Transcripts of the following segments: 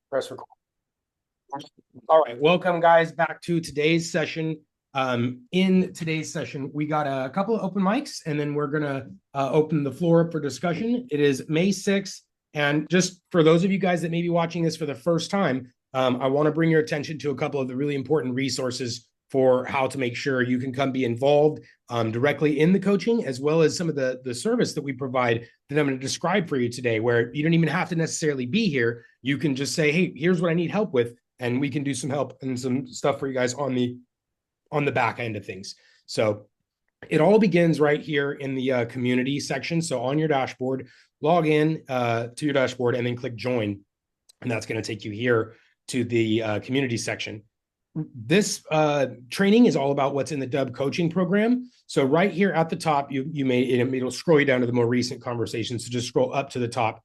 Press record. All right, welcome guys back to today's session. In today's session, we got a couple of open mics, and then we're gonna open the floor up for discussion. It is May 6th, and just for those of you guys that may be watching this for the first time, I want to bring your attention to a couple of the really important resources for how to make sure you can come be involved directly in the coaching, as well as some of the service that we provide that I'm going to describe for you today, where you don't even have to necessarily be here. You can just say, hey, here's what I need help with, and we can do some help and some stuff for you guys on the back end of things. So it all begins right here in the community section. So on your dashboard, log in to your dashboard and then click join. And that's going to take you here to the community section. This training is all about what's in the Dubb coaching program. So right here at the top, it'll scroll you down to the more recent conversations. So just scroll up to the top.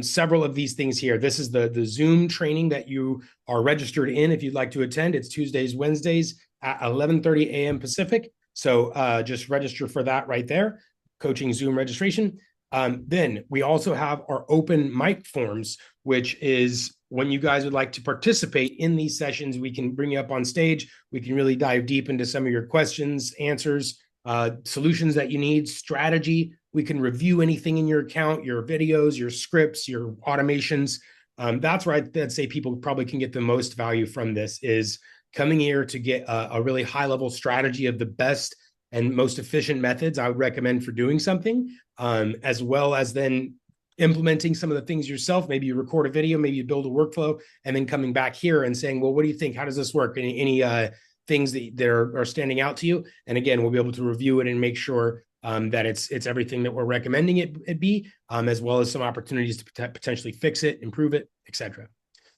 Several of these things here. This is the Zoom training that you are registered in if you'd like to attend. It's Tuesdays, Wednesdays at 11:30 a.m. Pacific. So just register for that right there. Coaching Zoom registration. Then we also have our open mic forms, which is when you guys would like to participate in these sessions, we can bring you up on stage. We can really dive deep into some of your questions, answers, solutions that you need, strategy. We can review anything in your account, your videos, your scripts, your automations. That's where I'd say people probably can get the most value from this, is coming here to get a really high level strategy of the best and most efficient methods I would recommend for doing something, as well as then implementing some of the things yourself. Maybe you record a video, maybe you build a workflow, and then coming back here and saying, well, what do you think? How does this work? Any things that are standing out to you? And again, we'll be able to review it and make sure that it's everything that we're recommending it be, as well as some opportunities to potentially fix it, improve it, etc.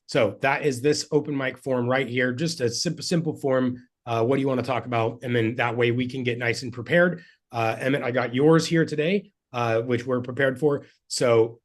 So that is this open mic form right here, just a simple form. What do you want to talk about? And then that way we can get nice and prepared. Emmett, I got yours here today, which we're prepared for. So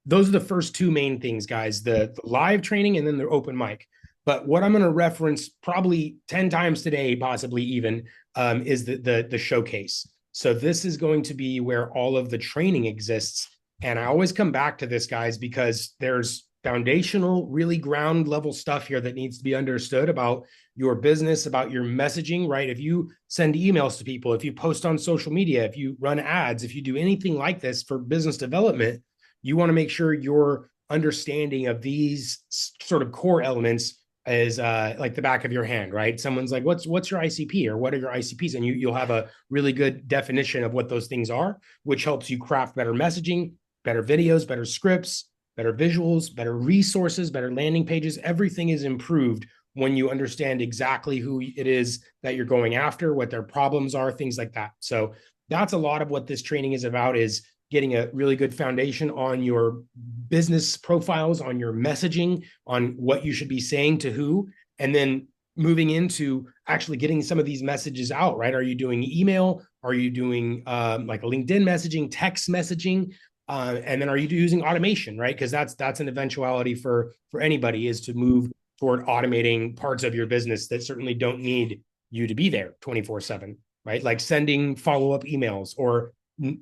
those are the first two main things, guys, the live training and then the open mic. But what I'm going to reference probably 10 times today, possibly even, is the showcase. So this is going to be where all of the training exists. And I always come back to this, guys, because there's foundational, really ground level stuff here that needs to be understood about your business, about your messaging, right? If you send emails to people, if you post on social media, if you run ads, if you do anything like this for business development, you want to make sure your understanding of these sort of core elements is like the back of your hand, right? Someone's like, what's your ICP, or what are your ICPs? And you'll have a really good definition of what those things are, which helps you craft better messaging, better videos, better scripts, better visuals, better resources, better landing pages. Everything is improved when you understand exactly who it is that you're going after, what their problems are, things like that. So that's a lot of what this training is about, is getting a really good foundation on your business profiles, on your messaging, on what you should be saying to who, and then moving into actually getting some of these messages out, right? Are you doing email? Are you doing like a LinkedIn messaging, text messaging? And then are you using automation, right? Because that's an eventuality for anybody, is to move toward automating parts of your business that certainly don't need you to be there 24/7, right? Like sending follow-up emails or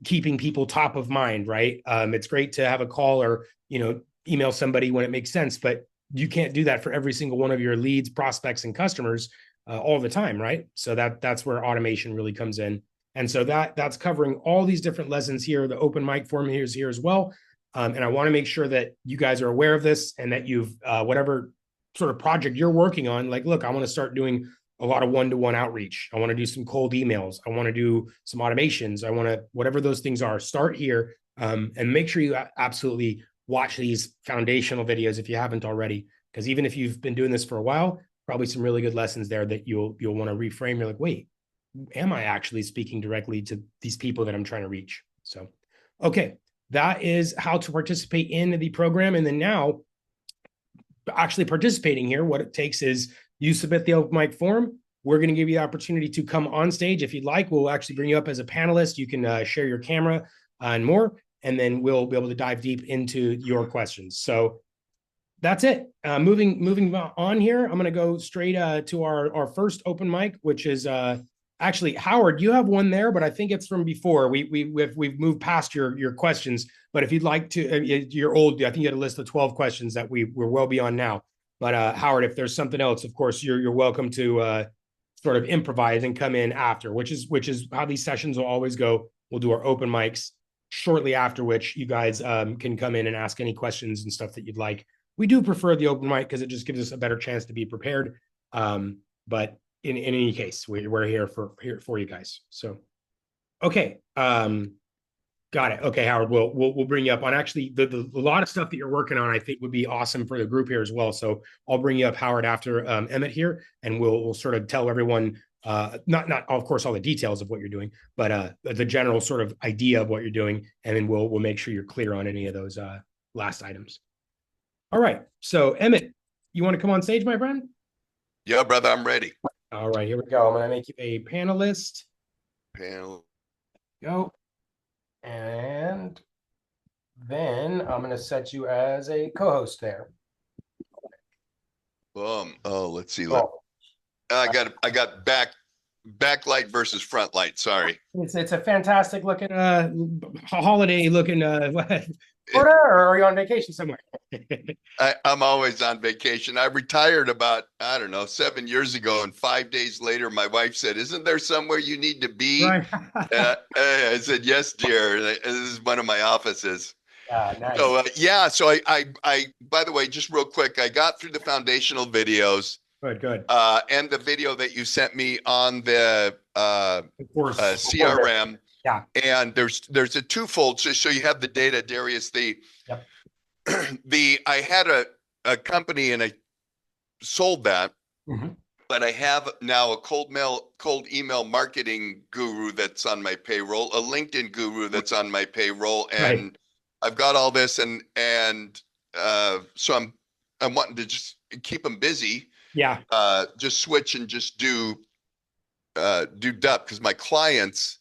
keeping people top of mind, right? It's great to have a call or, email somebody when it makes sense, but you can't do that for every single one of your leads, prospects, and customers all the time, right? So that's where automation really comes in. And so that's covering all these different lessons here. The open mic form is here as well. And I want to make sure that you guys are aware of this, and that you've, whatever sort of project you're working on, like, look, I want to start doing a lot of one-to-one outreach. I want to do some cold emails. I want to do some automations. I want to, whatever those things are, start here, and make sure you absolutely watch these foundational videos if you haven't already, because even if you've been doing this for a while, probably some really good lessons there that you'll want to reframe. You're like, wait, am I actually speaking directly to these people that I'm trying to reach? So, okay, that is how to participate in the program. And then now, actually participating here, what it takes is you submit the open mic form. We're going to give you the opportunity to come on stage if you'd like. We'll actually bring you up as a panelist. You can share your camera and more, and then we'll be able to dive deep into your questions. So that's it. Moving on here, I'm going to go straight to our first open mic, which is Actually, Howard, you have one there, but I think it's from before. We've moved past your questions. But if you'd like to, you're old. I think you had a list of 12 questions that we're well beyond now. But Howard, if there's something else, of course, you're welcome to sort of improvise and come in after, which is how these sessions will always go. We'll do our open mics shortly after which you guys can come in and ask any questions and stuff that you'd like. We do prefer the open mic because it just gives us a better chance to be prepared. But in any case, we're here for you guys. So, okay. Got it. Okay, Howard, we'll bring you up on actually the a lot of stuff that you're working on. I think would be awesome for the group here as well. So I'll bring you up, Howard, after Emmett here, and we'll sort of tell everyone not of course all the details of what you're doing, but the general sort of idea of what you're doing, and then we'll make sure you're clear on any of those last items. All right. So Emmett, you want to come on stage, my friend? Yeah, brother, I'm ready. All right, here we go. I'm going to make you a panelist. Panel. Go. And then I'm going to set you as a co-host there. Oh, let's see. I got backlight versus front light. Sorry. It's a fantastic looking holiday looking Florida, or are you on vacation somewhere? I'm always on vacation. I retired about, I don't know, 7 years ago, and 5 days later, my wife said, "Isn't there somewhere you need to be?" Right. I said, "Yes, dear. This is one of my offices." Nice. So yeah. So I by the way, just real quick, I got through the foundational videos. Good. And the video that you sent me on the Of course. CRM. Yeah. And there's a twofold. So you have the data, Darius. Yep. I had a company and I sold that, but I have now a cold email marketing guru that's on my payroll, a LinkedIn guru that's on my payroll, and Right. I've got all this, and so I'm wanting to just keep them busy. Yeah. Just switch and just do Dubb, because my clients,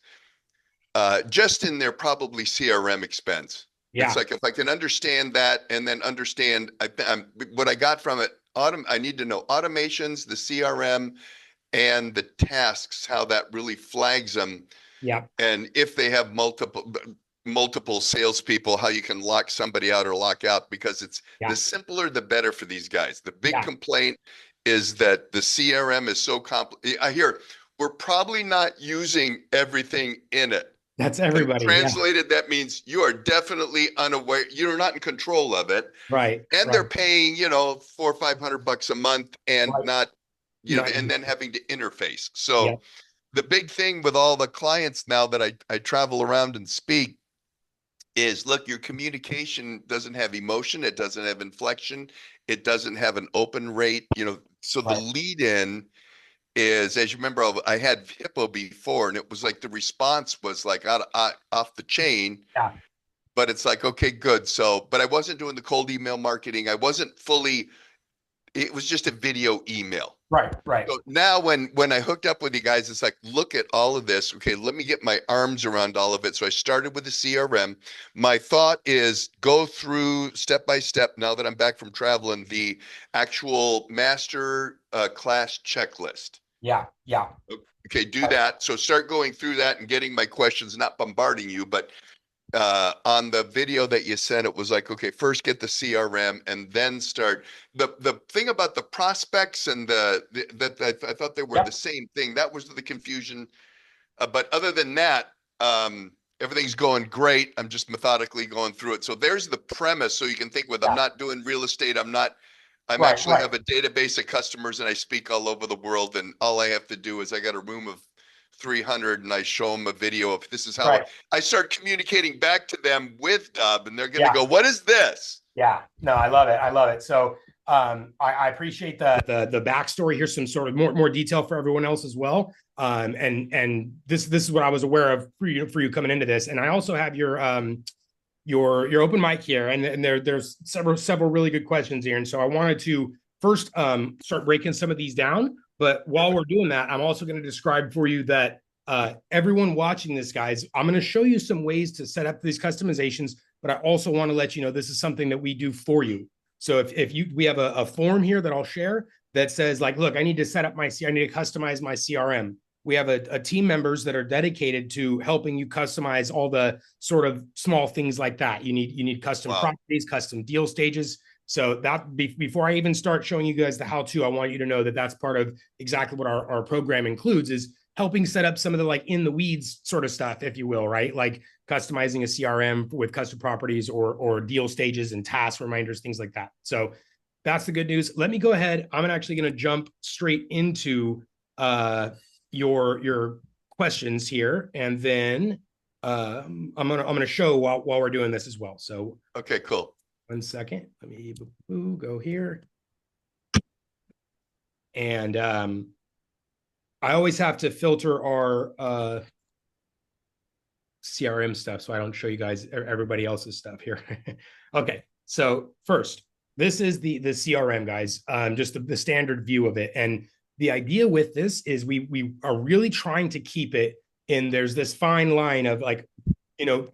just in their probably CRM expense. Yeah. It's like, if I can understand that and then understand what I got from it, I need to know automations, the CRM, and the tasks, how that really flags them. Yeah. And if they have multiple salespeople, how you can lock somebody out or lock out, because the simpler, the better for these guys. The big complaint is that the CRM is so complicated. I hear we're probably not using everything in it. That's everybody. Translated, that means you are definitely unaware. You're not in control of it. Right. And they're paying, $400 or $500 a month, and not, and then having to interface. So the big thing with all the clients now that I travel around and speak is, look, your communication doesn't have emotion. It doesn't have inflection. It doesn't have an open rate, so the lead in is, as you remember, I had Hippo before, and it was like the response was like off the chain. Yeah. But it's like, okay, good. So, but I wasn't doing the cold email marketing. I wasn't fully, it was just a video email. Right. So now when I hooked up with you guys, it's like, look at all of this. Okay, let me get my arms around all of it. So I started with the CRM. My thought is go through step by step, now that I'm back from traveling, the actual master class checklist. Yeah. Okay, do that. So start going through that and getting my questions, not bombarding you, but on the video that you sent, it was like, okay, first get the CRM and then start. The thing about the prospects and that I thought they were the same thing. That was the confusion. But other than that, everything's going great. I'm just methodically going through it. So there's the premise. So you can think I'm not doing real estate. I'm actually have a database of customers, and I speak all over the world. And all I have to do is I got a room of 300, and I show them a video of this is how I start communicating back to them with Dubb, and they're going to go, "What is this?" Yeah, no, I love it. So I appreciate the backstory. Here's some sort of more detail for everyone else as well. And this is what I was aware of for you coming into this. And I also have your open mic here, and there's several really good questions here. And so I wanted to first start breaking some of these down. But while we're doing that, I'm also going to describe for you that everyone watching this, guys, I'm going to show you some ways to set up these customizations, but I also want to let you know this is something that we do for you. So we have a form here that I'll share that says, like, look, I need to set up I need to customize my CRM. we have a team members that are dedicated to helping you customize all the sort of small things like that. You need custom properties, custom deal stages. So that before I even start showing you guys the how-to, I want you to know that that's part of exactly what our program includes, is helping set up some of the like in the weeds sort of stuff, if you will, right? Like customizing a CRM with custom properties or deal stages and task reminders, things like that. So that's the good news. Let me go ahead. I'm actually going to jump straight into your questions here, and then I'm gonna show while we're doing this as well. So okay, cool. 1 second. Let me go here. And I always have to filter our CRM stuff so I don't show you guys everybody else's stuff here. Okay, so first, this is the CRM, guys, just the standard view of it. And the idea with this is we are really trying to keep it in, there's this fine line of like,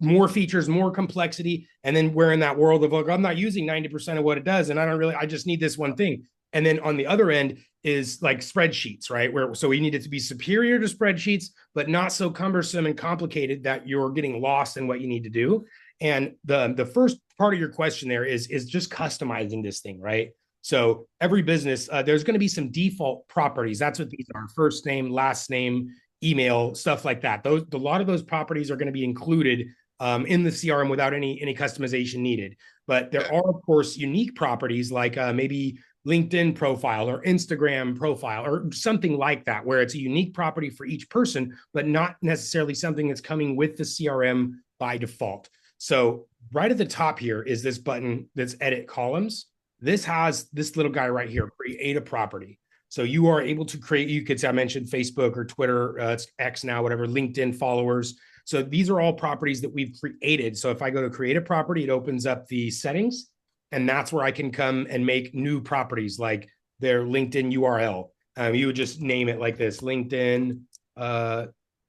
more features, more complexity. And then we're in that world of like, I'm not using 90% of what it does. And I just need this one thing. And then on the other end is like spreadsheets, right? So we need it to be superior to spreadsheets, but not so cumbersome and complicated that you're getting lost in what you need to do. And the first part of your question there is just customizing this thing, right? So every business, there's going to be some default properties. That's what these are: first name, last name, email, stuff like that. A lot of those properties are going to be included in the CRM without any customization needed. But there are, of course, unique properties like maybe LinkedIn profile or Instagram profile or something like that, where it's a unique property for each person, but not necessarily something that's coming with the CRM by default. So right at the top here is this button that's edit columns. This has this little guy right here, create a property. So you are able to create, you could say, I mentioned Facebook or Twitter, it's X now, whatever, LinkedIn followers. So these are all properties that we've created. So if I go to create a property, it opens up the settings, and that's where I can come and make new properties like their LinkedIn URL. You would just name it like this: LinkedIn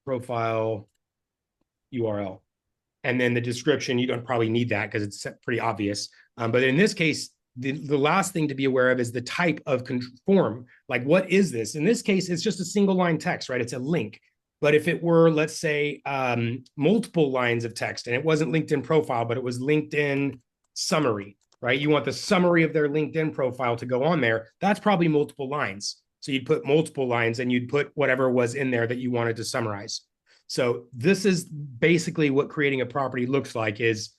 profile URL. And then the description, you don't probably need that because it's pretty obvious. But in this case, the last thing to be aware of is the type of form. Like, what is this? In this case, it's just a single line text, right? It's a link. But if it were, let's say, multiple lines of text, and it wasn't LinkedIn profile, but it was LinkedIn summary, right? You want the summary of their LinkedIn profile to go on there. That's probably multiple lines. So you'd put multiple lines and you'd put whatever was in there that you wanted to summarize. So this is basically what creating a property looks like: is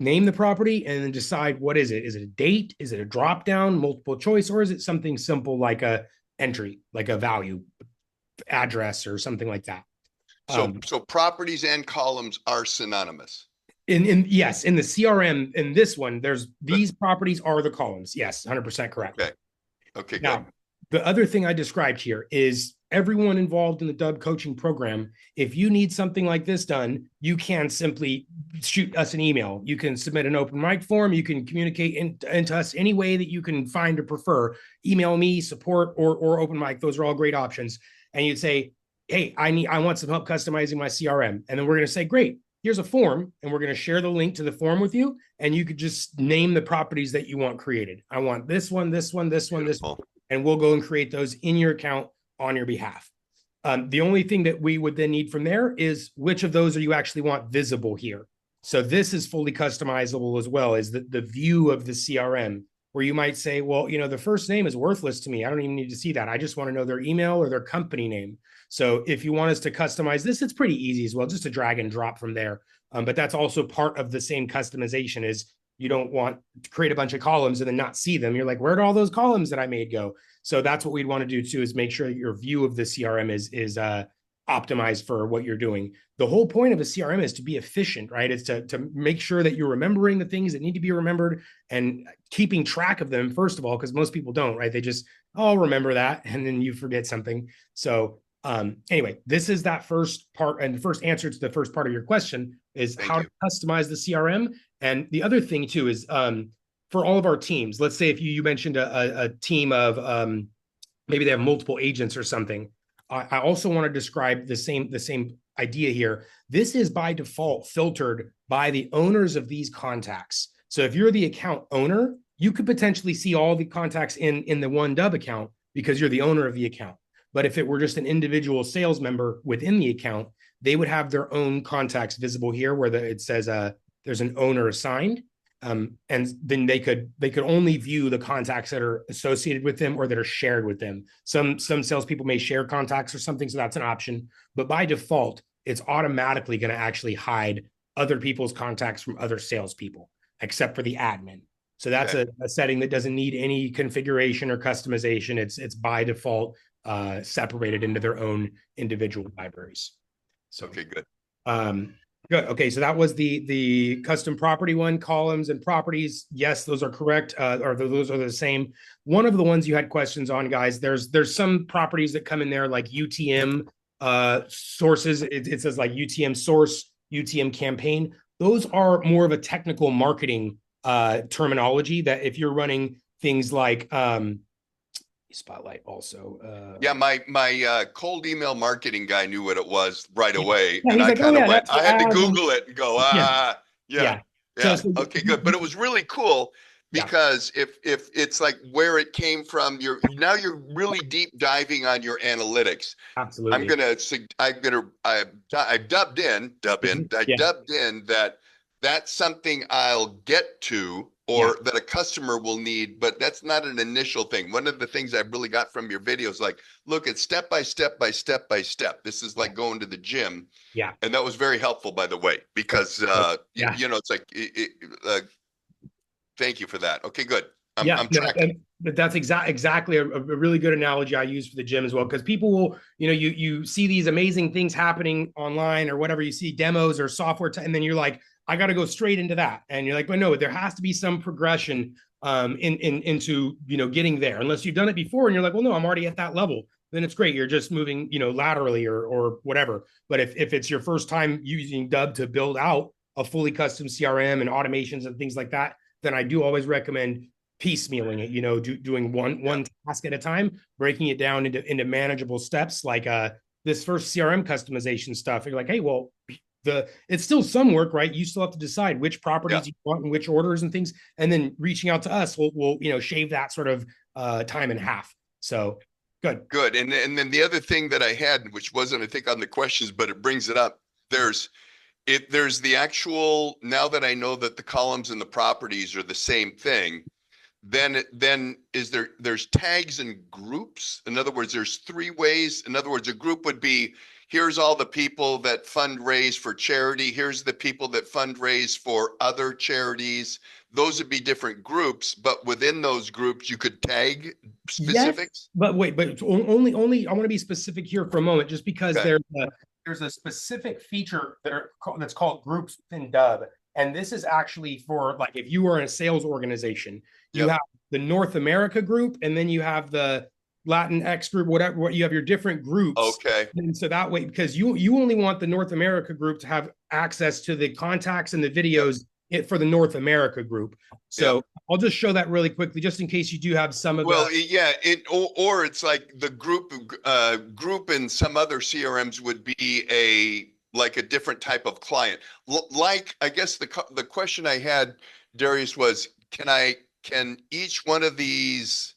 name the property and then decide what is it. Is it a date? Is it a drop down, multiple choice, or is it something simple like a entry, like a value, address, or something like that? So properties and columns are synonymous. Yes, in the CRM, in this one, there's these properties are the columns. Yes, 100% correct. Okay, now, good. The other thing I described here is everyone involved in the Dubb coaching program. If you need something like this done, you can simply shoot us an email. You can submit an open mic form. You can communicate into us any way that you can find or prefer. Email me, support, or open mic. Those are all great options. And you'd say, hey, I want some help customizing my CRM. And then we're going to say, great, here's a form, and we're going to share the link to the form with you. And you could just name the properties that you want created. I want this one, this one, this one, this one. And we'll go and create those in your account on your behalf. The only thing that we would then need from there is which of those are you actually want visible here. So this is fully customizable as well as the view of the CRM, where you might say, well, the first name is worthless to me. I don't even need to see that. I just want to know their email or their company name. So if you want us to customize this, it's pretty easy as well, just to drag and drop from there. But that's also part of the same customization. Is you don't want to create a bunch of columns and then not see them. You're like, where did all those columns that I made go? So that's what we'd want to do too, is make sure that your view of the CRM is optimized for what you're doing. The whole point of a CRM is to be efficient, right? It's to make sure that you're remembering the things that need to be remembered and keeping track of them, first of all, because most people don't, right? They just, oh, remember that, and then you forget something. So anyway, this is that first part, and the first answer to the first part of your question is how to customize the CRM. And the other thing too is for all of our teams, let's say if you mentioned a team of maybe they have multiple agents or something. I also want to describe the same idea here. This is by default filtered by the owners of these contacts. So if you're the account owner, you could potentially see all the contacts in the one Dubb account because you're the owner of the account. But if it were just an individual sales member within the account, they would have their own contacts visible here where it says there's an owner assigned. And then they could only view the contacts that are associated with them or that are shared with them. Some salespeople may share contacts or something, so that's an option. But by default, it's automatically going to actually hide other people's contacts from other salespeople, except for the admin. So that's a setting that doesn't need any configuration or customization. It's by default separated into their own individual libraries. So Okay, good. Good. Okay, so that was the custom property one, columns and properties. Yes, those are correct, or those are the same. One of the ones you had questions on, guys. There's some properties that come in there like UTM sources. It says like UTM source, UTM campaign. Those are more of a technical marketing terminology that if you're running things like Spotlight also. Yeah, my cold email marketing guy knew what it was right away, Yeah, and he's I like, oh kind of yeah, went. that's I had to ads and Google it and go, yeah, yeah, So, yeah. Okay, good. But it was really cool yeah, because if it's like where it came from, now you're really deep diving on your analytics. absolutely. I've Yeah, dubbed in that that's something I'll get to yeah, or that a customer will need, but that's not an initial thing. One of the things I've really got from your videos, like, look, it's step by step by step by step. This is like going to the gym. yeah. And that was very helpful, by the way, because, Yeah. it's like, thank you for that. Okay, good. Yeah, I'm no, tracking. but that's exactly a really good analogy I use for the gym as well. Because people will, you see these amazing things happening online or whatever. You see demos or software, and then you're like, I got to go straight into that. And you're like, but no, there has to be some progression into getting there. Unless you've done it before, and you're like, well, no, I'm already at that level. Then it's great. You're just moving, laterally or whatever. But if it's your first time using Dubb to build out a fully custom CRM and automations and things like that, then I do always recommend piecemealing it, doing one task at a time, breaking it down into manageable steps. Like this first CRM customization stuff, you're like, hey, well, it's still some work, right? You still have to decide which Yeah. properties you want and which orders and things, and then reaching out to us will shave that sort of time in half. So good. Good. And then the other thing that I had, which wasn't, I think, on the questions, but it brings it up. There's the actual, now that I know that the columns and the properties are the same thing, then there's tags and groups. In other words, there's three ways. In other words, a group would be, here's all the people that fundraise for charity. Here's the people that fundraise for other charities. Those would be different groups, but within those groups, you could tag Yes, specifics. but wait, but only I want to be specific here for a moment, just because Okay. there's a specific feature that's called groups within Dubb. And this is actually for, like, if you are in a sales organization, you Yep. have the North America group, and then you have the Latin X group, whatever, what you have your different groups. Okay. And so that way, because you only want the North America group to have access to the contacts and the videos for the North America group. So Yep. I'll just show that really quickly, just in case you do have some of Well, the. yeah, or it's like the group in some other CRMs would be like a different type of client. Like, I guess the question I had, Darius, was can each one of these,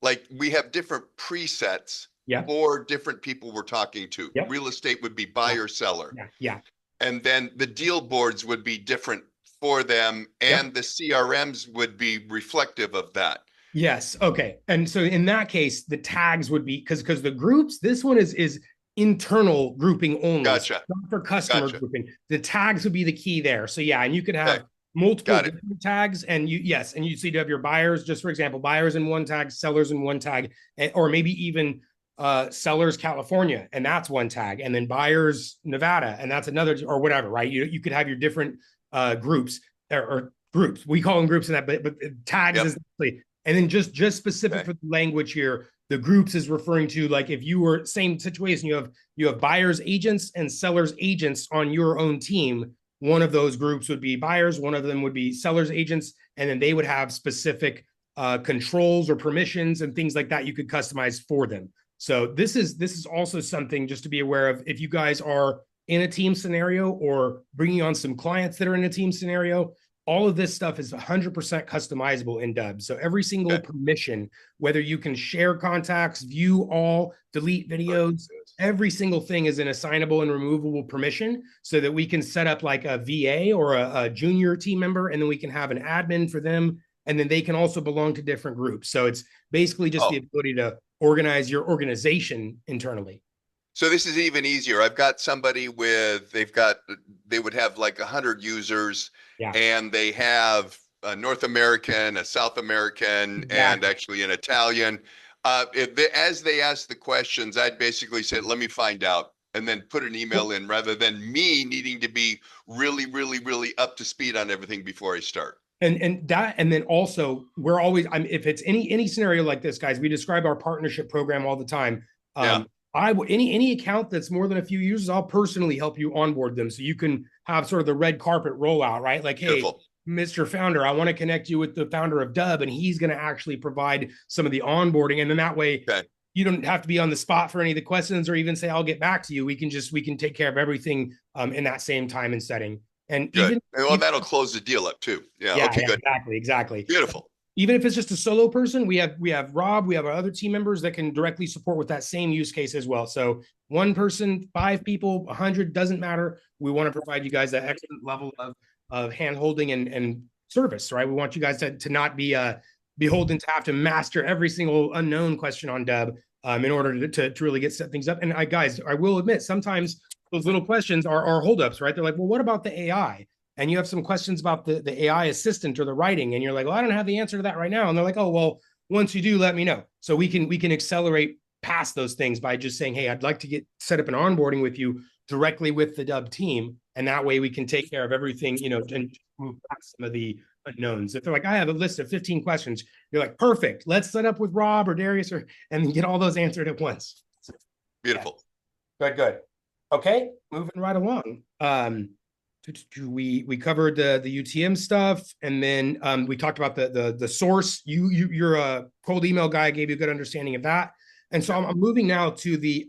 like, we have different presets Yeah. for different people we're talking to. Yep. Real estate would be buyer seller. Yeah. And then the deal boards would be different for them, and Yep. the CRMs would be reflective of that. Yes. Okay. And so in that case, the tags would be because the groups, this one is internal grouping only, so Gotcha. not for customer Gotcha. grouping. The tags would be the key there. So yeah, and you could Okay. have multiple Got it. different tags, and you see, you have your buyers, just for example, buyers in one tag, sellers in one tag, or maybe even sellers California, and that's one tag, and then buyers Nevada, and that's another, or whatever, right? You could have your different groups or groups. We call them groups in that, but tags Yep. is actually. And then just specific for the language here, the groups is referring to, like, if you were same situation, you have buyers agents and sellers agents on your own team. One of those groups would be buyers, one of them would be sellers agents, and then they would have specific controls or permissions and things like that you could customize for them. So this is also something just to be aware of if you guys are in a team scenario or bringing on some clients that are in a team scenario. all of this stuff is 100% customizable in Dubb. So every single Okay. permission, whether you can share contacts, view all, delete videos, every single thing is an assignable and removable permission so that we can set up like a VA or a junior team member, and then we can have an admin for them. And then they can also belong to different groups. So it's basically just the ability to organize your organization internally. So this is even easier. I've got somebody they would have like 100 users, Yeah. and they have a North American, a South American, and actually an Italian. As they ask the questions, I'd basically say, let me find out, and then put an email in rather than me needing to be really, really, really up to speed on everything before I start. And then also we're always, if it's any scenario like this, guys, we describe our partnership program all the time. Yeah. Any account that's more than a few users, I'll personally help you onboard them so you can have sort of the red carpet rollout, right? Like, Beautiful. hey, Mr. Founder, I want to connect you with the founder of Dubb, and he's going to actually provide some of the onboarding. And then that way, you don't have to be on the spot for any of the questions or even say, I'll get back to you. We can take care of everything in that same time and setting. And good. That'll close the deal up too. Yeah. Okay, good. Exactly. Beautiful. Even if it's just a solo person, we have Rob, we have our other team members that can directly support with that same use case as well. So one person, 5 people, 100, doesn't matter. We want to provide you guys that excellent level of hand holding and service, right? We want you guys to not be beholden to have to master every single unknown question on Dubb in order to really set things up. And guys, I will admit, sometimes those little questions are holdups, right? They're like, well, what about the AI? And you have some questions about the AI assistant or the writing, and you're like, well, I don't have the answer to that right now. And they're like, oh, well, once you do, let me know. So we can accelerate past those things by just saying, hey, I'd like to get set up an onboarding with you directly with the Dubb team. And that way we can take care of everything, and move past some of the unknowns. If they're like, I have a list of 15 questions, you're like, perfect. Let's set up with Rob or Darius and get all those answered at once. Beautiful. Yeah. Good. Okay, moving right along. We covered the UTM stuff, and then we talked about the source. You're a cold email guy, gave you a good understanding of that. And so I'm moving now to the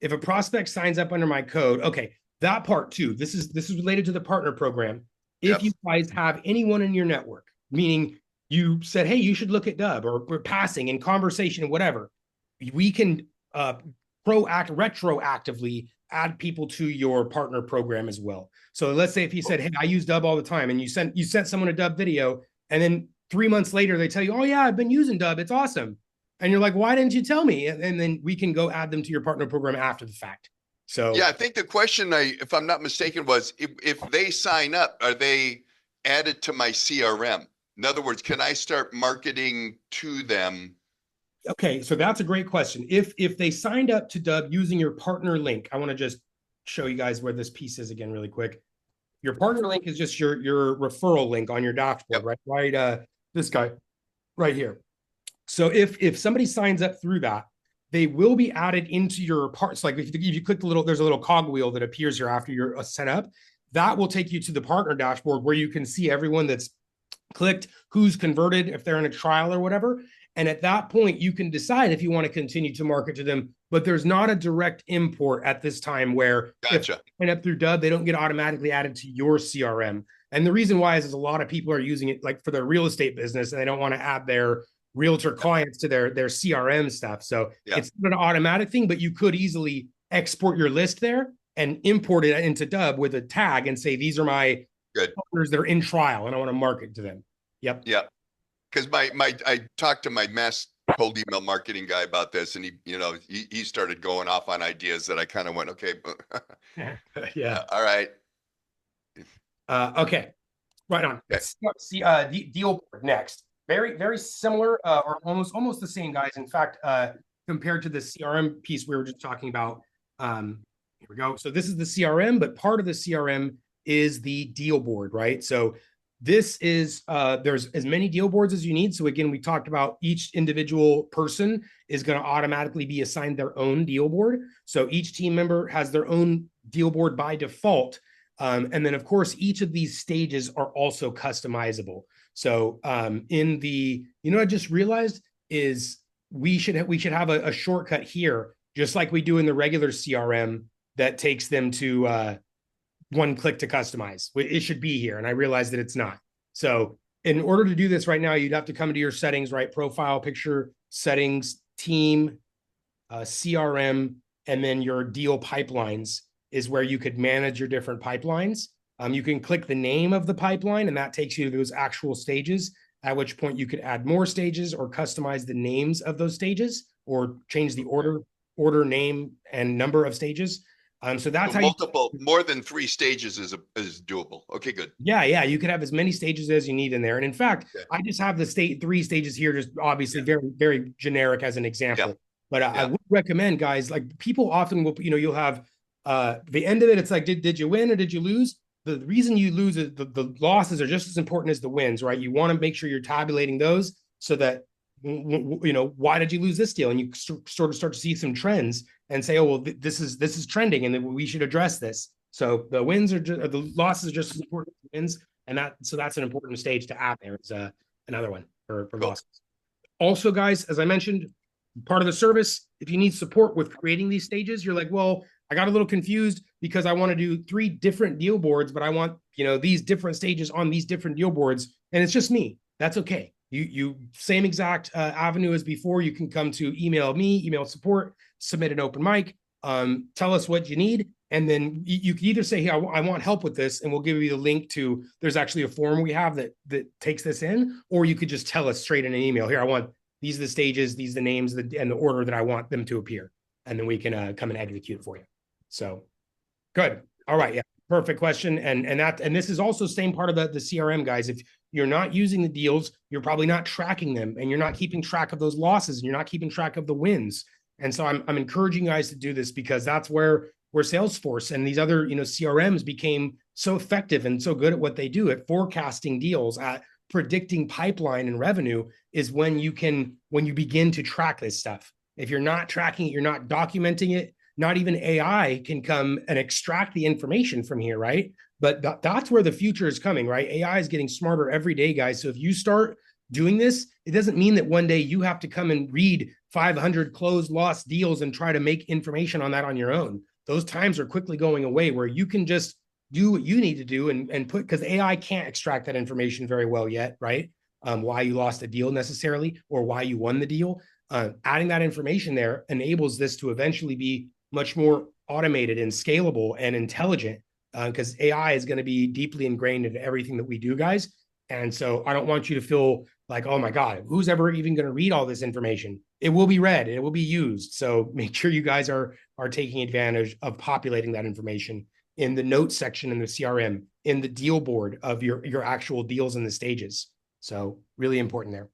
if a prospect signs up under my code. Okay, that part too. This is related to the partner program. If you guys have anyone in your network, meaning you said, hey, you should look at Dubb or passing in conversation, whatever, we can retroactively add people to your partner program as well. So let's say if you said, hey, I use Dubb all the time, and you sent someone a Dubb video, and then 3 months later they tell you, oh yeah, I've been using Dubb, it's awesome. And you're like, why didn't you tell me? And then we can go add them to your partner program after the fact. So yeah, I think the question, if I'm not mistaken, was if they sign up, are they added to my CRM? In other words, can I start marketing to them? Okay, so that's a great question. If they signed up to Dubb using your partner link, I want to just show you guys where this piece is again really quick. Your partner link is just your referral link on your dashboard, right? Right, this guy right here. So if somebody signs up through that, they will be added into your parts. Like if you click there's a little cogwheel that appears here after you're set up. That will take you to the partner dashboard where you can see everyone that's clicked, who's converted, if they're in a trial or whatever. And at that point, you can decide if you want to continue to market to them, but there's not a direct import at this time where if they sign up through Dubb, they don't get automatically added to your CRM. And the reason why is a lot of people are using it like for their real estate business, and they don't want to add their realtor clients to their CRM stuff. So it's not an automatic thing, but you could easily export your list there and import it into Dubb with a tag and say, these are my partners that are in trial and I want to market to them. Yep. Yep. Because I talked to my mass cold email marketing guy about this, and he started going off on ideas that I kind of went, okay, yeah, all right, okay, right on. Let's see deal board next. Very similar or almost the same, guys. In fact, compared to the CRM piece we were just talking about. Here we go. So this is the CRM, but part of the CRM is the deal board, right? So this is, there's as many deal boards as you need. So again, we talked about each individual person is going to automatically be assigned their own deal board. So each team member has their own deal board by default. And then of course, each of these stages are also customizable. So I just realized is we should have a shortcut here, just like we do in the regular CRM that takes them to one click to customize. It should be here. And I realized that it's not. So in order to do this right now, you'd have to come into your settings, right? Profile picture, settings, team, CRM, and then your deal pipelines is where you could manage your different pipelines. You can click the name of the pipeline, and that takes you to those actual stages, at which point you could add more stages or customize the names of those stages or change the order, name, and number of stages. So that's So how you more than 3 stages is doable. Okay, good. yeah, you could have as many stages as you need in there. And in fact, Yeah. I just have the 3 stages here, just obviously very generic as an example. Yeah. But I would recommend, guys, like people often will, you'll have the end of it. It's like, did you win or did you lose? The reason you lose is the losses are just as important as the wins, right? You want to make sure you're tabulating those so that, why did you lose this deal? And you sort of start to see some trends and say, oh, well, this is trending and we should address this. So the wins the losses are just as important as the wins. And that's an important stage to add there. It's another one for Cool. losses. Also, guys, as I mentioned, part of the service, if you need support with creating these stages, you're like, well, I got a little confused because I want to do 3 different deal boards, but I want, these different stages on these different deal boards. And it's just me. That's okay. You same exact avenue as before. You can come to email me, email support, submit an open mic, tell us what you need. And then you can either say, hey, I want help with this, and we'll give you the link to, there's actually a form we have that takes this in, or you could just tell us straight in an email, here, I want, these are the stages, these are the names, and the order that I want them to appear. And then we can come and execute for you. So good. All right. Yeah. Perfect question. And this is also same part of the CRM, guys. If you're not using the deals, you're probably not tracking them, and you're not keeping track of those losses, and you're not keeping track of the wins. And so I'm encouraging you guys to do this, because that's where Salesforce and these other, CRMs became so effective and so good at what they do at forecasting deals, at predicting pipeline and revenue, is when you begin to track this stuff. If you're not tracking it, you're not documenting it, not even AI can come and extract the information from here, right? But that's where the future is coming, right? AI is getting smarter every day, guys. So if you start doing this, it doesn't mean that one day you have to come and read 500 closed lost deals and try to make information on that on your own. Those times are quickly going away where you can just do what you need to do and put, because AI can't extract that information very well yet, right? Why you lost a deal necessarily, or why you won the deal. Adding that information there enables this to eventually be much more automated and scalable and intelligent, because AI is going to be deeply ingrained into everything that we do, guys. And so I don't want you to feel like, oh my God, who's ever even going to read all this information? It will be read, it will be used. So make sure you guys are taking advantage of populating that information in the notes section in the CRM, in the deal board of your actual deals and the stages. So really important there.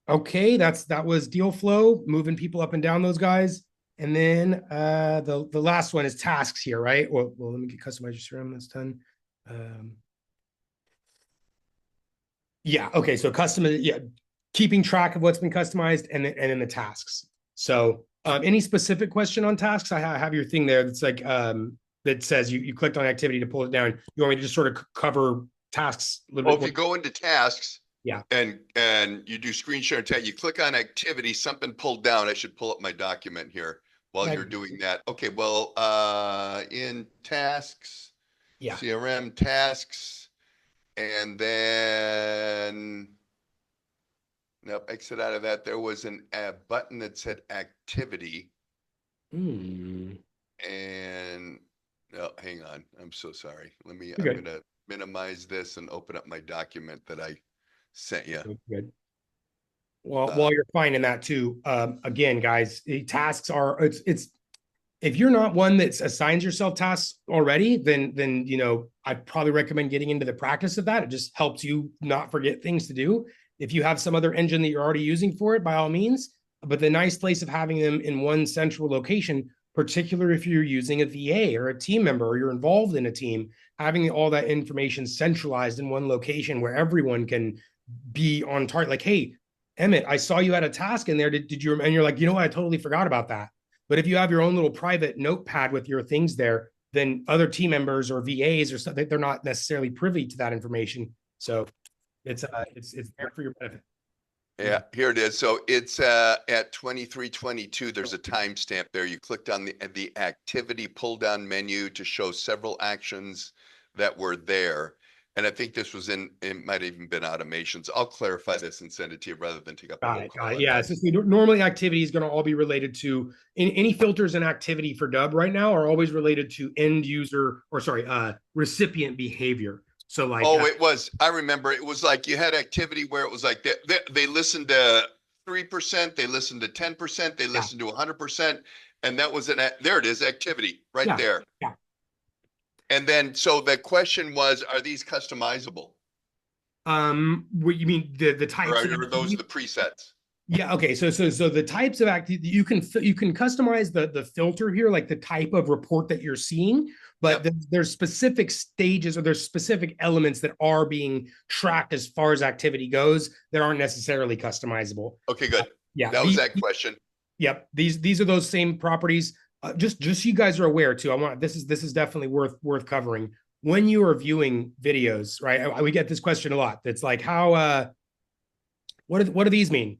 Okay, that was deal flow, moving people up and down those guys. And then the last one is tasks here, right? Well, let me get customize your CRM. That's done. Yeah. Okay. So keeping track of what's been customized, and then the tasks. So any specific question on tasks? I have your thing there. That's like that says you clicked on activity to pull it down. You want me to just sort of cover tasks a little bit? If you go into tasks, yeah, and you do screen share tab, you click on activity, something pulled down. I should pull up my document here while you're doing that. Okay, well, in tasks, CRM tasks, and then exit out of that. There was a button that said activity. And no, hang on. I'm so sorry. I'm gonna minimize this and open up my document that I sent you. Good. Well, while you're finding that too, again, guys, tasks are it's if you're not one that assigns yourself tasks already, then I'd probably recommend getting into the practice of that. It just helps you not forget things to do. If you have some other engine that you're already using for it, by all means. But the nice place of having them in one central location, particularly if you're using a VA or a team member, or you're involved in a team, having all that information centralized in one location where everyone can be on target. Like, hey, Emmett, I saw you had a task in there. Did you? And you're like, you know what? I totally forgot about that. But if you have your own little private notepad with your things there, then other team members or VAs or stuff, they're not necessarily privy to that information. So it's there for your benefit. Yeah, here it is. So it's at 23:22. There's a timestamp there. You clicked on the activity pull down menu to show several actions that were there. And I think this was it might have even been automations. I'll clarify this and send it to you rather than take up a Got whole it. Got call it. on Yeah. this. So normally activity is going to all be related to any filters and activity for Dubb right now are always related to end user or sorry, recipient behavior. So like, Oh, I remember it was like you had activity where it was like they listened to 3%, they listened to 10%, they yeah, listened to 100%. And that was there it is, activity right yeah, there. yeah. And then, so the question was, are these customizable? What you mean the Or types of are those activity? the presets? Yeah. Okay. So the types of activity you can customize the filter here, like the type of report that you're seeing, but Yep. there's specific stages or there's specific elements that are being tracked as far as activity goes that aren't necessarily customizable. Okay, good. Yeah. That was that question. Yep. These are those same properties. Just so you guys are aware too. I want this is definitely worth covering when you are viewing videos, right? We get this question a lot. That's like how what do these mean?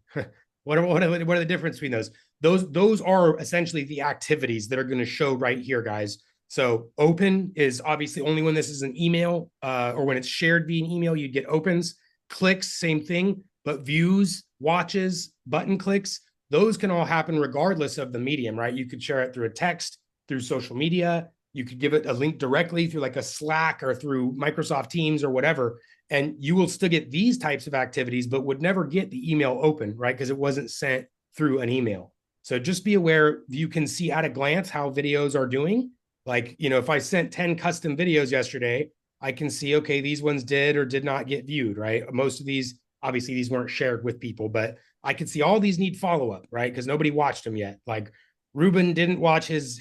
What are the difference between those? Those are essentially the activities that are going to show right here, guys. So open is obviously only when this is an email or when it's shared via an email, you'd get opens. Clicks, same thing, but views, watches, button clicks, those can all happen regardless of the medium, right? You could share it through a text, through social media. You could give it a link directly through like a Slack or through Microsoft Teams or whatever. And you will still get these types of activities, but would never get the email open, right? Because it wasn't sent through an email. So just be aware, you can see at a glance how videos are doing. Like, if I sent 10 custom videos yesterday, I can see, okay, these ones did or did not get viewed, right? Most of these, obviously, these weren't shared with people, but I could see all these need follow up, right? Because nobody watched them yet. Like Ruben didn't watch his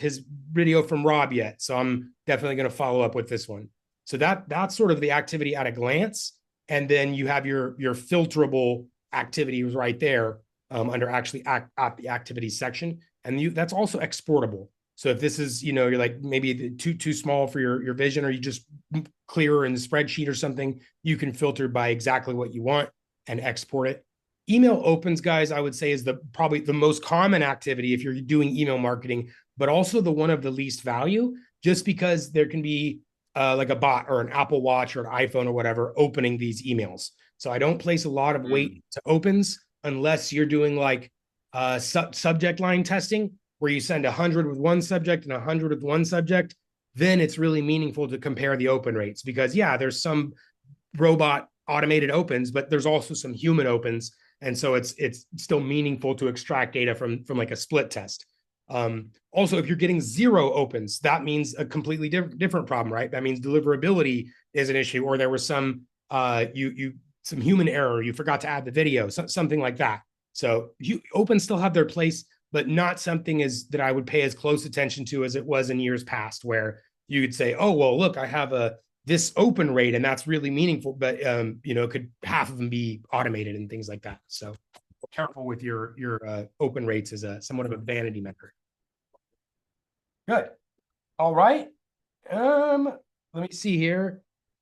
video from Rob yet, so I'm definitely going to follow up with this one. So that's sort of the activity at a glance, and then you have your filterable activities right there under actually at the activities section, and that's also exportable. So if this is you're like maybe too small for your vision, or you just clearer in the spreadsheet or something, you can filter by exactly what you want and export it. Email opens, guys, I would say is probably the most common activity if you're doing email marketing, but also the one of the least value, just because there can be like a bot or an Apple Watch or an iPhone or whatever opening these emails. So I don't place a lot of weight to opens unless you're doing like subject line testing where you send 100 with one subject and 100 with one subject. Then it's really meaningful to compare the open rates because, yeah, there's some robot automated opens, but there's also some human opens. And so it's still meaningful to extract data from like a split test. Also, if you're getting 0 opens, that means a completely different problem, right? That means deliverability is an issue, or there was some some human error, you forgot to add the video, something like that. So opens still have their place, but not something that I would pay as close attention to as it was in years past, where you could say, oh, well, look, I have this open rate, and that's really meaningful, but could half of them be automated and things like that. So careful with your open rates as somewhat of a vanity metric. Good. All right. Let me see here.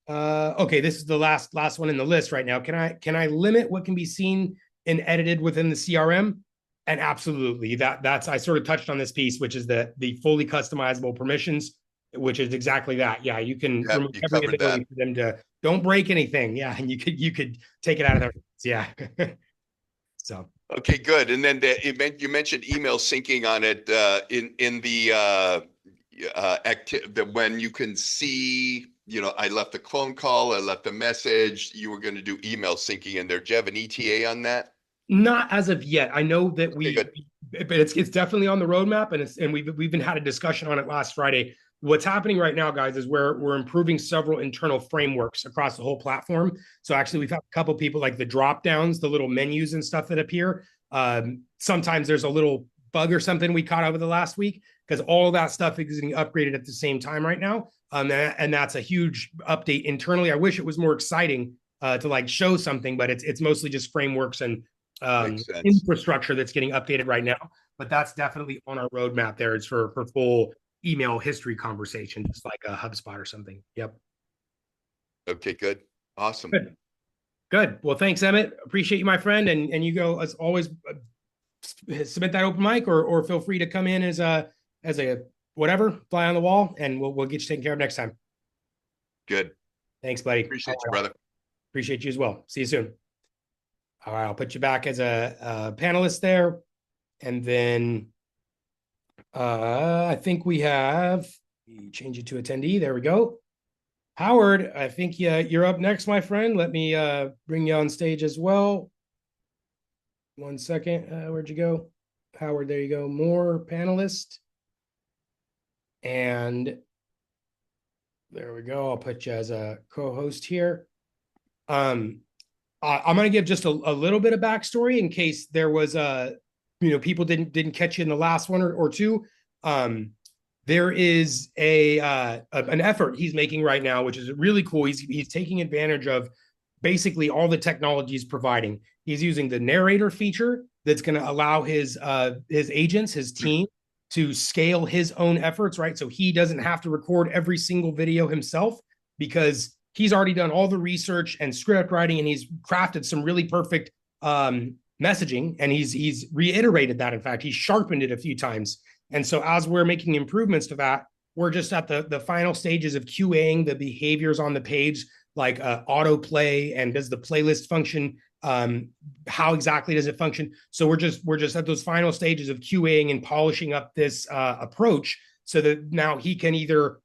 Okay, this is the last one in the list right now. Can I limit what can be seen and edited within the CRM? And absolutely, that's I sort of touched on this piece, which is the fully customizable permissions, which is exactly that. Yeah, you can remove You every covered that. ability for them to don't break anything. Yeah, and you could take it out of their hands. Yeah. So Okay, good. And then you mentioned email syncing on it in the when you can see, I left a phone call, I left a message, you were going to do email syncing in there. Do you have an ETA on that? not as of yet. I know that Okay, good. but it's definitely on the roadmap, and we've even had a discussion on it last Friday. What's happening right now, guys, is we're improving several internal frameworks across the whole platform. So actually, we've had a couple people like the drop downs, the little menus and stuff that appear. Sometimes there's a little bug or something we caught over the last week because all of that stuff is getting upgraded at the same time right now. And that's a huge update internally. I wish it was more exciting to like show something, but it's mostly just frameworks and Makes sense. infrastructure that's getting updated right now. But that's definitely on our roadmap there. It's for full email history conversation, just like a HubSpot or something. Yep. Okay, good. Awesome. Good. Good. Well, thanks, Emmett. Appreciate you, my friend. And you go as always. Submit that open mic, or feel free to come in as a whatever fly on the wall, and we'll get you taken care of next time. Good. Thanks, buddy. Appreciate you, brother. Appreciate you as well. See you soon. All right, I'll put you back as a panelist there, and then I think we have change it to attendee. There we go. Howard, I think you're up next, my friend. Let me bring you on stage as well. 1 second. Where'd you go? Howard, there you go. More panelist. And there we go. I'll put you as a co-host here. I'm going to give just a little bit of backstory in case there was people didn't catch you in the last one or two. There is an effort he's making right now, which is really cool. He's taking advantage of basically all the technology he's providing. He's using the narrator feature that's going to allow his agents, his team, to scale his own efforts, right? So he doesn't have to record every single video himself, because he's already done all the research and script writing, and he's crafted some really perfect messaging, and he's reiterated that. In fact, he's sharpened it a few times. And so as we're making improvements to that, we're just at the final stages of QAing the behaviors on the page, like autoplay, and does the playlist function? How exactly does it function? So we're just at those final stages of QAing and polishing up this approach, so that now he can either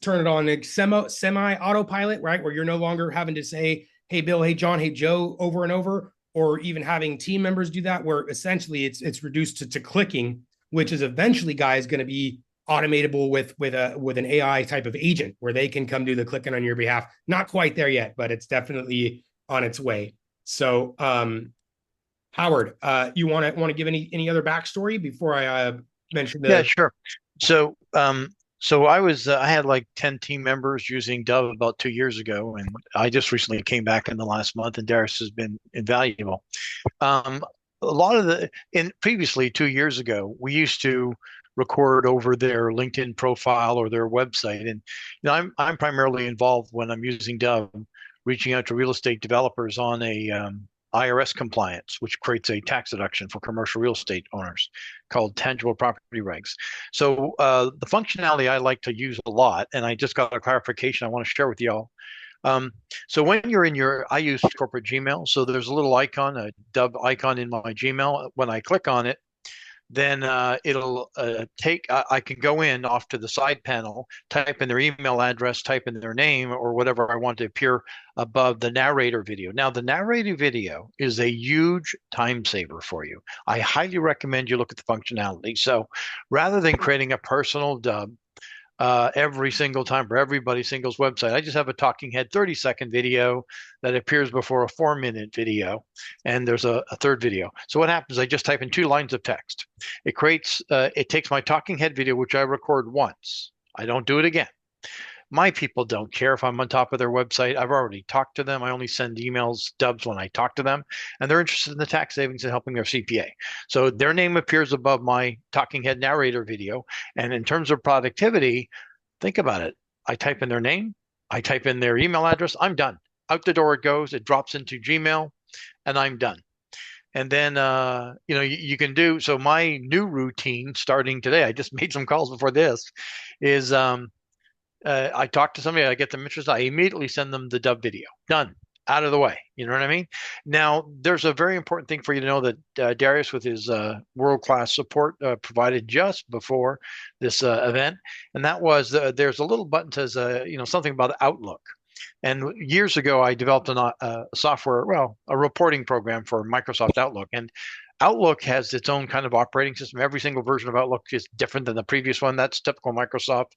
turn it on a semi autopilot, right, where you're no longer having to say, hey Bill, hey John, hey Joe over and over, or even having team members do that, where essentially it's reduced to clicking, which is eventually, guys, going to be automatable with an AI type of agent, where they can come do the clicking on your behalf. Not quite there yet, but it's definitely on its way. So, Howard, you want to give any other backstory before I mention the? Yeah, sure. So, I had like 10 team members using Dubb about 2 years ago, and I just recently came back in the last month, and Darius has been invaluable. A lot of previously 2 years ago, we used to record over their LinkedIn profile or their website, and I'm primarily involved when I'm using Dubb, reaching out to real estate developers on a IRS compliance, which creates a tax deduction for commercial real estate owners called tangible property regs. So the functionality I like to use a lot, and I just got a clarification I want to share with y'all. So when you're in I use corporate Gmail. So there's a little icon, a Dubb icon in my Gmail. When I click on it, then it'll I can go in off to the side panel, type in their email address, type in their name, or whatever I want to appear above the narrator video. Now, the narrator video is a huge time saver for you. I highly recommend you look at the functionality. So rather than creating a personal Dubb every single time for everybody singles website, I just have a talking head 30-second video that appears before a 4-minute video, and there's a third video. So what happens, I just type in 2 lines of text. It takes my talking head video, which I record once. I don't do it again. My people don't care if I'm on top of their website. I've already talked to them. I only send emails, Dubbs, when I talk to them, and they're interested in the tax savings and helping their CPA. So their name appears above my talking head narrator video. And in terms of productivity, think about it. I type in their name, I type in their email address, I'm done. Out the door it goes, it drops into Gmail, and I'm done. And then, you can do, so my new routine starting today, I just made some calls before this, is I talk to somebody, I get them interested, I immediately send them the Dubb video. Done. Out of the way. You know what I mean? Now, there's a very important thing for you to know that Darius, with his world-class support, provided just before this event, and that was there's a little button that says something about Outlook. And years ago, I developed a software, a reporting program for Microsoft Outlook, and Outlook has its own kind of operating system. Every single version of Outlook is different than the previous one. That's typical Microsoft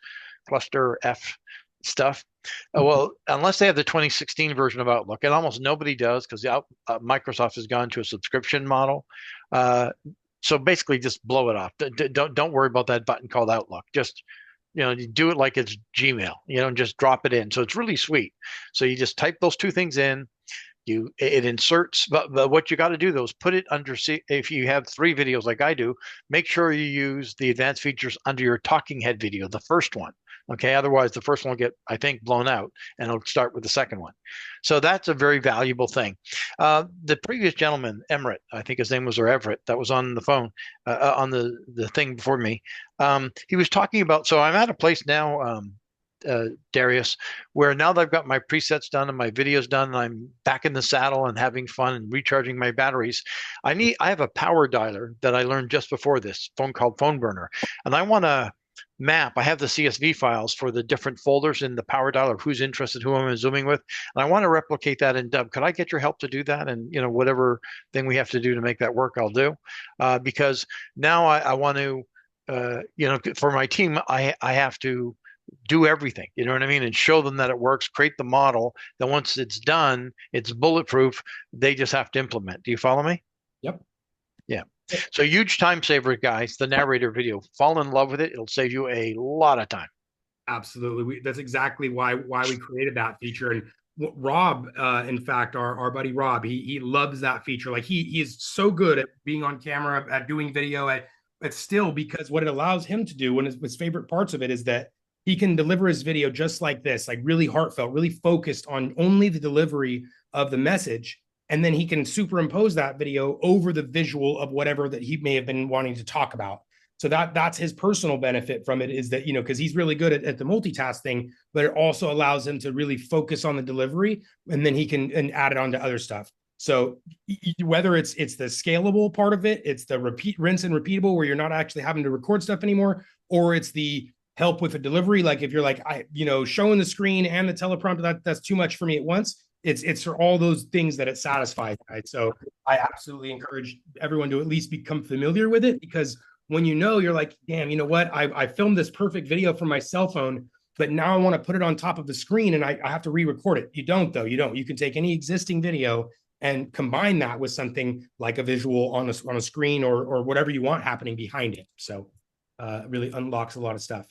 cluster F stuff. Well, unless they have the 2016 version of Outlook, and almost nobody does, because Microsoft has gone to a subscription model. So basically, just blow it off. Don't worry about that button called Outlook. Just do it like it's Gmail. And just drop it in. So it's really sweet. So you just type those 2 things in. It inserts, but what you got to do though is put it under. If you have 3 videos like I do, make sure you use the advanced features under your talking head video, the first one. Okay, otherwise the first one will get, I think, blown out, and it'll start with the second one. So that's a very valuable thing. The previous gentleman, Emmerich, I think his name was, or Everett, that was on the phone, on the thing before me. He was talking about. So I'm at a place now, Darius, where now that I've got my presets done and my videos done, and I'm back in the saddle and having fun and recharging my batteries. I have a power dialer that I learned just before this phone called Phone Burner, and I want to map. I have the CSV files for the different folders in the power dialer, who's interested, who I'm zooming with, and I want to replicate that in Dubb. Could I get your help to do that? And whatever thing we have to do to make that work, I'll do, because now I want to, for my team, I have to do everything, you know what I mean, and show them that it works, create the model. Then once it's done, it's bulletproof. They just have to implement. Do you follow me? Yep. Yeah. So huge time saver, guys. The narrator video. Fall in love with it. It'll save you a lot of time. Absolutely. That's exactly why we created that feature. And Rob, in fact, our buddy Rob, he loves that feature. Like he is so good at being on camera, at doing video, but still, because what it allows him to do, one of his favorite parts of it is that he can deliver his video just like this, like really heartfelt, really focused on only the delivery of the message. And then he can superimpose that video over the visual of whatever that he may have been wanting to talk about. So that's his personal benefit from it, is that, because he's really good at the multitask thing, but it also allows him to really focus on the delivery, and then he can add it on to other stuff. So whether it's the scalable part of it, it's the rinse and repeatable, where you're not actually having to record stuff anymore, or it's the help with a delivery. Like if you're like, showing the screen and the teleprompter, that's too much for me at once. It's for all those things that it satisfies, right? So I absolutely encourage everyone to at least become familiar with it, because when you're like, damn, you know what? I filmed this perfect video from my cell phone, but now I want to put it on top of the screen and I have to re-record it. You don't, though. You don't. You can take any existing video and combine that with something like a visual on a screen or whatever you want happening behind it. So it really unlocks a lot of stuff.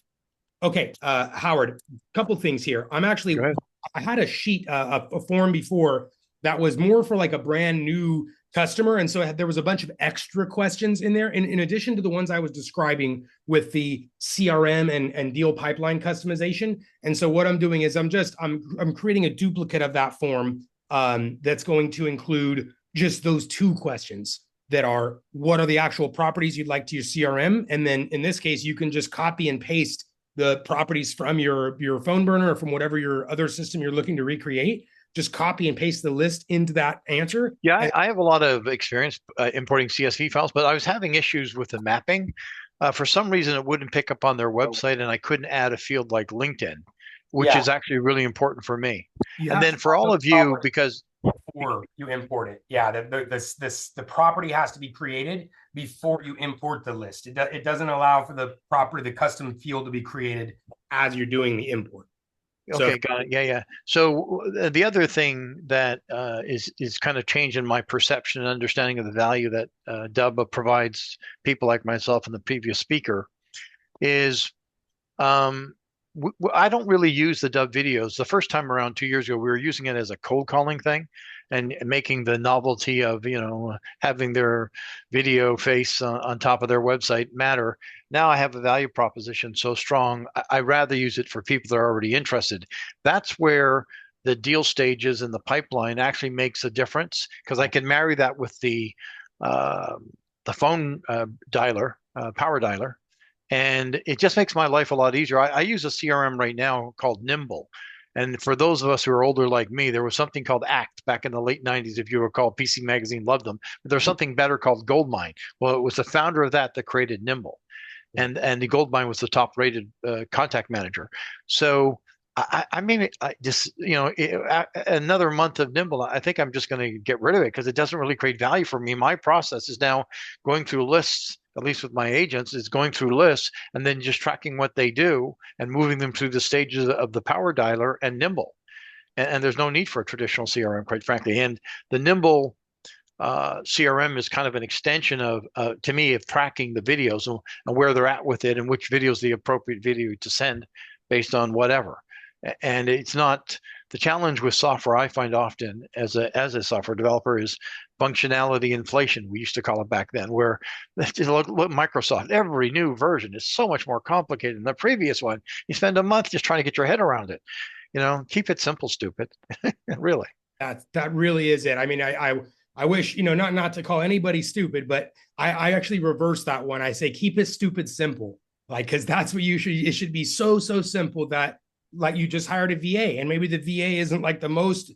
Okay, Howard, a couple things here. I had a sheet, a form before that was more for like a brand new customer. And so there was a bunch of extra questions in there, in addition to the ones I was describing with the CRM and deal pipeline customization. And so what I'm doing is I'm creating a duplicate of that form that's going to include just those two questions that are, what are the actual properties you'd like to your CRM? And then in this case, you can just copy and paste the properties from your phone burner or from whatever your other system you're looking to recreate. Just copy and paste the list into that answer. Yeah, I have a lot of experience importing CSV files, but I was having issues with the mapping. For some reason, it wouldn't pick up on their website, and I couldn't add a field like LinkedIn, which is actually really important for me. And then for all of you, because before you import it, the property has to be created before you import the list. It doesn't allow for the custom field to be created as you're doing the import. Okay, got it. Yeah. So the other thing that is kind of changing my perception and understanding of the value that Dubb provides people like myself and the previous speaker is I don't really use the Dubb videos. The first time around 2 years ago, we were using it as a cold calling thing and making the novelty of, having their video face on top of their website matter. Now I have a value proposition so strong, I rather use it for people that are already interested. That's where the deal stages and the pipeline actually makes a difference, because I can marry that with the phone dialer, power dialer. And it just makes my life a lot easier. I use a CRM right now called Nimble. And for those of us who are older like me, there was something called ACT back in the late 90s, if you recall. PC Magazine loved them. But there's something better called Goldmine. Well, it was the founder of that created Nimble. And the Goldmine was the top rated contact manager. So I just, another month of Nimble, I think I'm just going to get rid of it because it doesn't really create value for me. My process is now going through lists, at least with my agents, is going through lists and then just tracking what they do and moving them through the stages of the power dialer and Nimble. And there's no need for a traditional CRM, quite frankly. And the Nimble CRM is kind of an extension of, to me, of tracking the videos and where they're at with it and which video is the appropriate video to send based on whatever. And it's not The challenge with software I find often as a software developer is functionality inflation. We used to call it back then, where look, Microsoft, every new version is so much more complicated than the previous one. You spend a month just trying to get your head around it. Keep it simple, stupid. Really. That really is it. I mean, I wish, not to call anybody stupid, but I actually reverse that one. I say, keep it stupid simple. Like, cause that's what it should be so simple that like you just hired a VA, and maybe the VA isn't like the most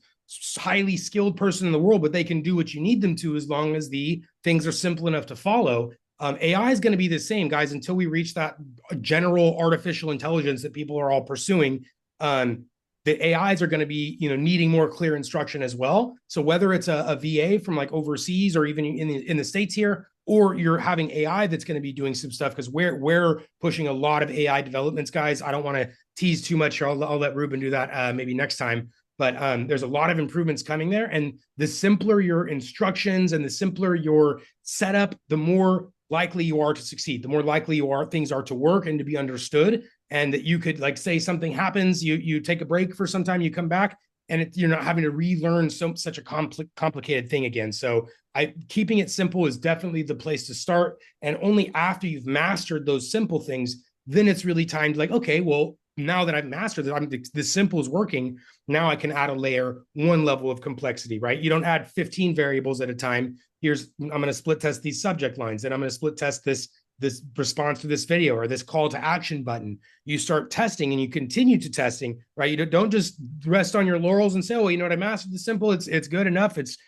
highly skilled person in the world, but they can do what you need them to, as long as the things are simple enough to follow. AI is going to be the same, guys, until we reach that general artificial intelligence that people are all pursuing. The AIs are going to be, needing more clear instruction as well. So whether it's a VA from like overseas or even in the States here, or you're having AI that's going to be doing some stuff, because we're pushing a lot of AI developments, guys. I don't want to tease too much. I'll let Ruben do that maybe next time. But there's a lot of improvements coming there. And the simpler your instructions and the simpler your setup, the more likely you are to succeed, the more likely things are to work and to be understood. And that you could, like, say something happens, you take a break for some time, you come back, and you're not having to relearn such a complicated thing again. So keeping it simple is definitely the place to start. And only after you've mastered those simple things, then it's really time to like, okay, well, now that I've mastered it, the simple is working. Now I can add a layer, one level of complexity, right? You don't add 15 variables at a time. I'm going to split test these subject lines, and I'm going to split test this response to this video or this call to action button. You start testing and you continue to testing, right? You don't just rest on your laurels and say, oh, I mastered the simple. It's good enough. It's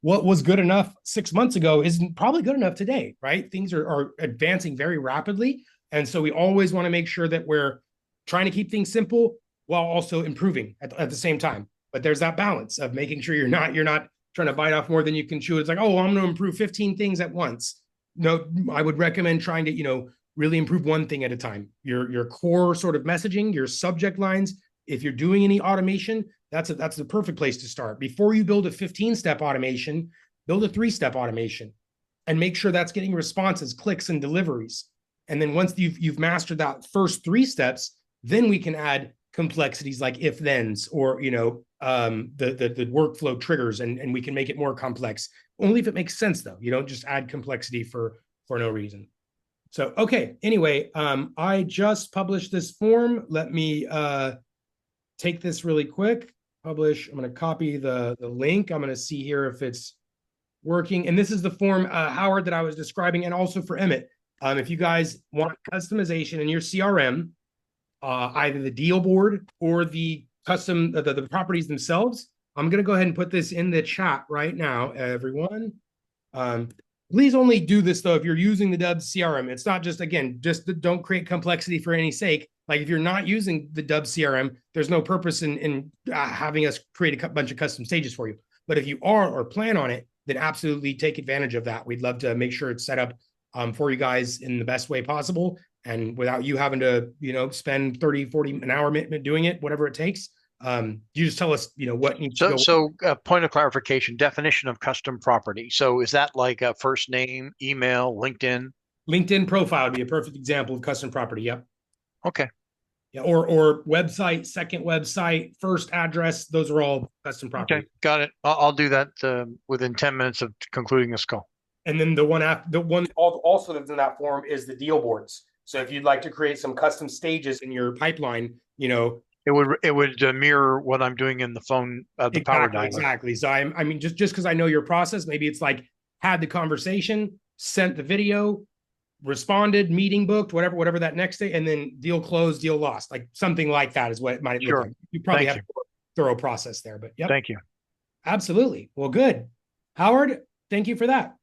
what was good enough 6 months ago isn't probably good enough today, right? Things are advancing very rapidly. And so we always want to make sure that we're trying to keep things simple while also improving at the same time. But there's that balance of making sure you're not trying to bite off more than you can chew. It's like, oh, I'm going to improve 15 things at once. No, I would recommend trying to, really improve one thing at a time. Your core sort of messaging, your subject lines. If you're doing any automation, that's the perfect place to start. Before you build a 15-step automation, build a 3-step automation and make sure that's getting responses, clicks, and deliveries. And then once you've mastered that first 3 steps, then we can add complexities like if-thens or, the workflow triggers, and we can make it more complex. Only if it makes sense, though. You don't just add complexity for no reason. So, okay. Anyway, I just published this form. Let me take this really quick. Publish. I'm going to copy the link. I'm going to see here if it's working. And this is the form, Howard, that I was describing, and also for Emmett. If you guys want customization in your CRM, either the deal board or the custom, the properties themselves, I'm going to go ahead and put this in the chat right now, everyone. Please only do this, though, if you're using the Dubb CRM. It's not just don't create complexity for any sake. Like, if you're not using the Dubb CRM, there's no purpose in having us create a bunch of custom stages for you. But if you are or plan on it, then absolutely take advantage of that. We'd love to make sure it's set up for you guys in the best way possible, and without you having to, spend 30, 40 an hour doing it, whatever it takes. You just tell us, what needs to go. So point of clarification, definition of custom property. So is that like a first name, email, LinkedIn? LinkedIn profile would be a perfect example of custom property. Yep. Okay. Yeah. Or website, second website, first address. Those are all custom property. Okay. Got it. I'll do that within 10 minutes of concluding this call. And then the one also that's in that form is the deal boards. So if you'd like to create some custom stages in your pipeline, it would mirror what I'm doing in the phone, the power dialer. Exactly. So I mean, just because I know your process, maybe it's like had the conversation, sent the video, responded, meeting booked, whatever that next day, and then deal closed, deal lost, like something like that is what it might look like. You probably have a thorough process there, but yep. Thank you. Absolutely. Well, good. Howard, thank you for that.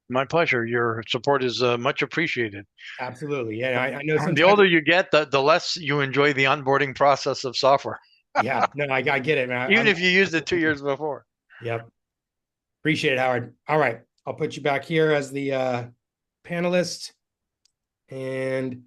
My pleasure. Your support is much appreciated. Absolutely. Yeah, I know. The older you get, the less you enjoy the onboarding process of software. Yeah, no, I get it, man. Even if you used it 2 years before. Yep. Appreciate it, Howard. All right. I'll put you back here as the panelist. And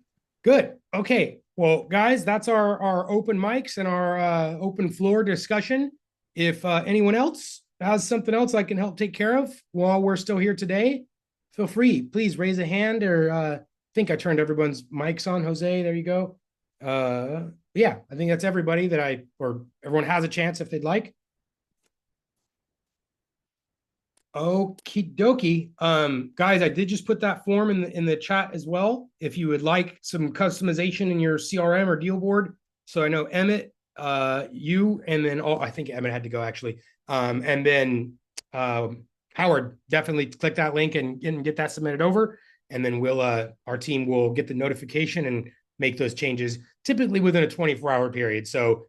good. Okay. Well, guys, that's our open mics and our open floor discussion. If anyone else has something else I can help take care of while we're still here today, feel free. Please raise a hand, or I think I turned everyone's mics on. Jose, there you go. Yeah, I think that's everybody or everyone has a chance if they'd like. Okie dokie. Guys, I did just put that form in the chat as well. If you would like some customization in your CRM or deal board. So I know Emmett, you, and then I think Emmett had to go actually. And then Howard, definitely click that link and get that submitted over. And then our team will get the notification and make those changes typically within a 24-hour period. So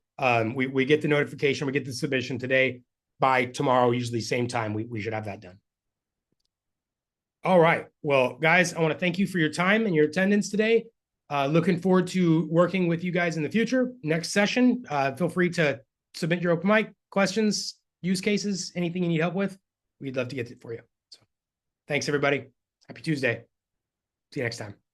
we get the notification, we get the submission today. By tomorrow, usually same time, we should have that done. All right. Well, guys, I want to thank you for your time and your attendance today. Looking forward to working with you guys in the future. Next session, feel free to submit your open mic questions, use cases, anything you need help with. We'd love to get it for you. So thanks, everybody. Happy Tuesday. See you next time.